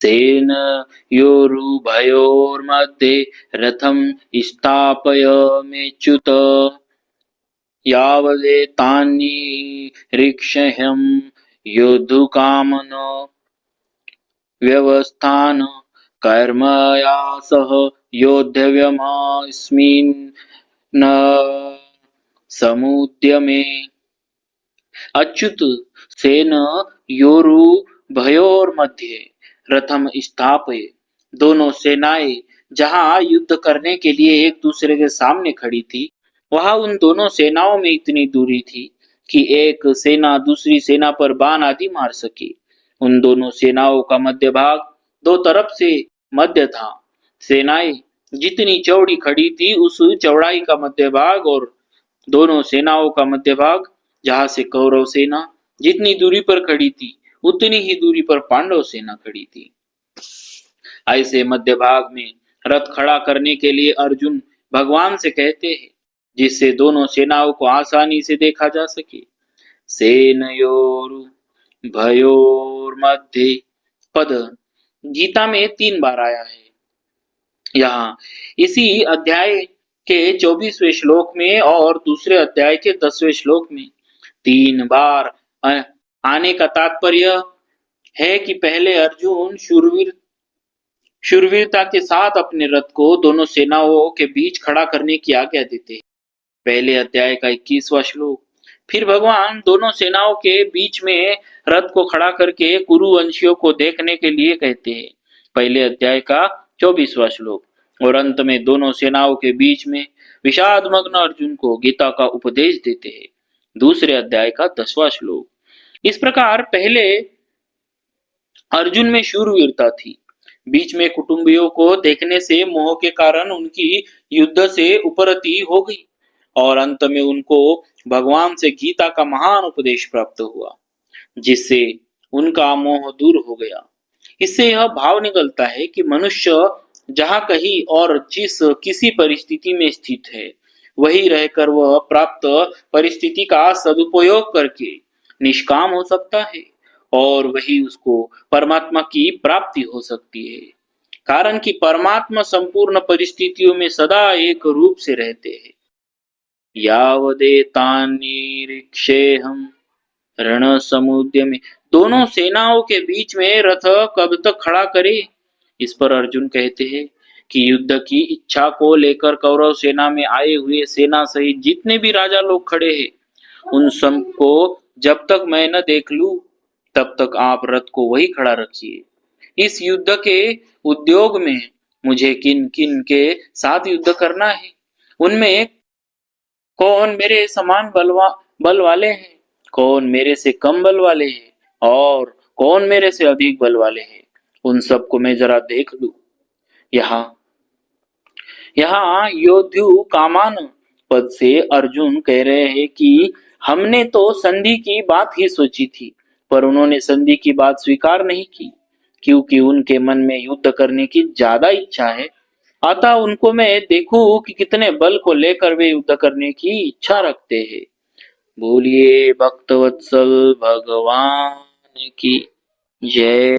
सेनयोरुभयोर्मध्ये रथं स्थापयाम्यच्युत यावदेतान्निरीक्ष्यहं योद्धुकामनो व्यवस्थान कर्मया सह योद्धव्यमस्मिन् न समुद्यमे। अच्युत, सेन योरुभयोर मध्य रथम स्थापय, दोनों सेनाएं जहां युद्ध करने के लिए एक दूसरे के सामने खड़ी थी, वहां उन दोनों सेनाओं में इतनी दूरी थी कि एक सेना दूसरी सेना पर बाण आदि मार सके। उन दोनों सेनाओं का मध्य भाग दो तरफ से मध्य था। सेनाएं जितनी चौड़ी खड़ी थी, उस चौड़ाई का मध्य भाग और दोनों सेनाओं का मध्य भाग, जहां से कौरव सेना जितनी दूरी पर खड़ी थी, उतनी ही दूरी पर पांडव सेना खड़ी थी। ऐसे मध्य भाग में रथ खड़ा करने के लिए अर्जुन भगवान से कहते हैं, जिससे दोनों सेनाओं को आसानी से देखा जा सके। सेनयोरु भयोर मध्य पद गीता में 3 बार आया है। यहाँ इसी अध्याय के 24वें श्लोक में और दूसरे अध्याय के 10वें श्लोक में 3 बार आने का तात्पर्य है कि पहले अर्जुन शूरवीरता के साथ अपने रथ को दोनों सेनाओं के बीच खड़ा करने की आज्ञा देते हैं। पहले अध्याय का 21वां श्लोक। फिर भगवान दोनों सेनाओं के बीच में रथ को खड़ा करके कुरुवंशियों को देखने के लिए कहते हैं। पहले अध्याय का 24वां श्लोक। और अंत में दोनों सेनाओं के बीच में विषाद मग्न अर्जुन को गीता का उपदेश देते हैं। दूसरे अध्याय का 10वां श्लोक। इस प्रकार पहले अर्जुन में शूरवीरता थी, बीच में कुटुंबियों को देखने से मोह के कारण उनकी युद्ध से उपरति हो गई, और अंत में उनको भगवान से गीता का महान उपदेश प्राप्त हुआ, जिससे उनका मोह दूर हो गया। इससे यह भाव निकलता है कि मनुष्य जहाँ कहीं और जिस किसी परिस्थिति में स्थित है, वही रहकर वह प्राप्त परिस्थिति का सदुपयोग करके निष्काम हो सकता है, और वही उसको परमात्मा की प्राप्ति हो सकती है। कारण कि परमात्मा संपूर्ण परिस्थितियों में सदा एक रूप से रहते हैं। यावदेतान्निरीक्ष्येऽहं रण समुद्य में, दोनों सेनाओं के बीच में रथ कब तक खड़ा करे? इस पर अर्जुन कहते हैं कि युद्ध की इच्छा को लेकर कौरव सेना में आए हुए सेना सहित जितने भी राजा लोग खड़े हैं, उन सबको जब तक मैं न देख लूं, तब तक आप रथ को वही खड़ा रखिए। इस युद्ध के उद्योग में मुझे किन किन के साथ युद्ध करना है, उनमें कौन मेरे समान बल वाले हैं, कौन मेरे से कम बल वाले हैं, और कौन मेरे से अधिक बल वाले हैं, उन सबको मैं जरा देख लूं। यहाँ योद्धु कामान पद से अर्जुन कह रहे हैं कि हमने तो संधि की बात ही सोची थी, पर उन्होंने संधि की बात स्वीकार नहीं की, क्योंकि उनके मन में युद्ध करने की ज्यादा इच्छा है। अतः उनको मैं देखूं कि कितने बल को लेकर वे युद्ध करने की इच्छा रखते हैं। बोलिए भक्तवत्सल भगवान की जय।